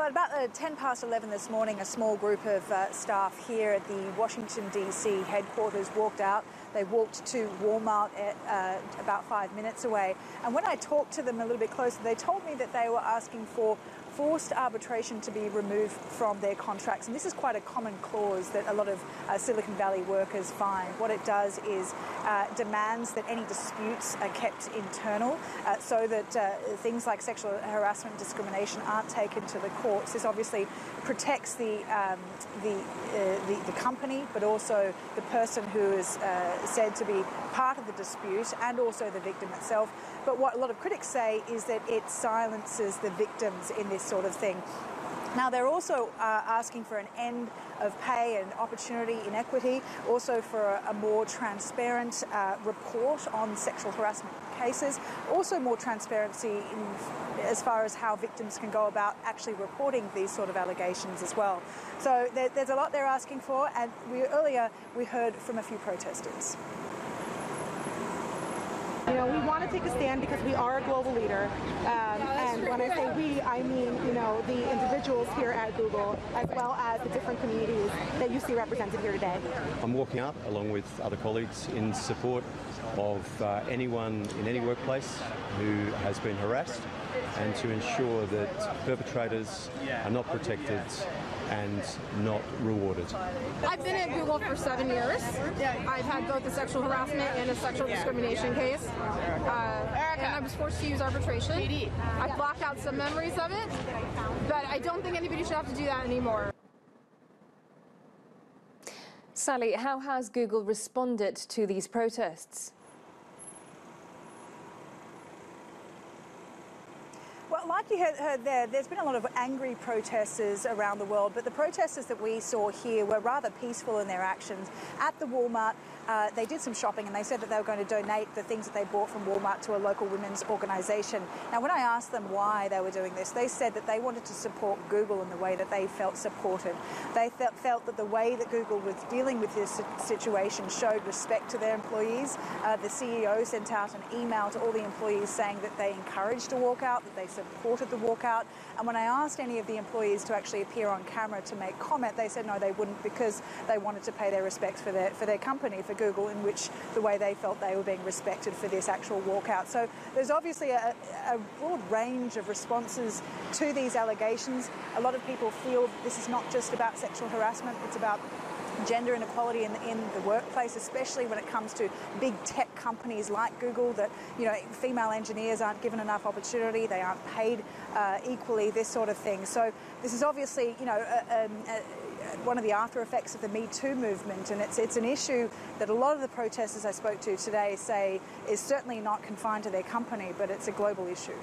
Well, at about 10 past 11 this morning, a small group of staff here at the Washington, D.C. headquarters walked out. They walked to Walmart about 5 minutes away. And when I talked to them a little bit closer, they told me that they were asking for forced arbitration to be removed from their contracts. And this is quite a common clause that a lot of Silicon Valley workers find. What it does is demands that any disputes are kept internal so that things like sexual harassment and discrimination aren't taken to the courts. This obviously protects the company, but also the person who is said to be part of the dispute and also the victim itself. But what a lot of critics say is that it silences the victims in this sort of thing. Now, they're also asking for an end of pay and opportunity inequity, also for a more transparent report on sexual harassment cases, also more transparency as far as how victims can go about actually reporting these sort of allegations as well. So there's a lot they're asking for, and earlier we heard from a few protesters. You know, we want to take a stand because we are a global leader, and when I say we, I mean, you know, the individuals here at Google, as well as the different communities that you see represented here today. I'm walking out, along with other colleagues, in support of anyone in any workplace who has been harassed, and to ensure that perpetrators are not protected and not rewarded. I've been at Google for 7 years. I've had both a sexual harassment and a sexual discrimination case. And I was forced to use arbitration. I've blocked out some memories of it, but I don't think anybody should have to do that anymore. Sally, how has Google responded to these protests? Well, like you heard there's been a lot of angry protesters around the world, but the protesters that we saw here were rather peaceful in their actions. At the Walmart, they did some shopping, and they said that they were going to donate the things that they bought from Walmart to a local women's organisation. Now, when I asked them why they were doing this, they said that they wanted to support Google in the way that they felt supported. They felt that the way that Google was dealing with this situation showed respect to their employees. The CEO sent out an email to all the employees saying that they encouraged a walkout, that they supported the walkout. And when I asked any of the employees to actually appear on camera to make comment, they said no, they wouldn't, because they wanted to pay their respects for their company, for Google, in which the way they felt they were being respected for this actual walkout. So there's obviously a broad range of responses to these allegations. A lot of people feel this is not just about sexual harassment, it's about gender inequality in the workplace, especially when it comes to big tech companies like Google, that, you know, female engineers aren't given enough opportunity, they aren't paid equally, this sort of thing. So this is obviously, you know, one of the after effects of the Me Too movement, and it's an issue that a lot of the protesters I spoke to today say is certainly not confined to their company, but it's a global issue.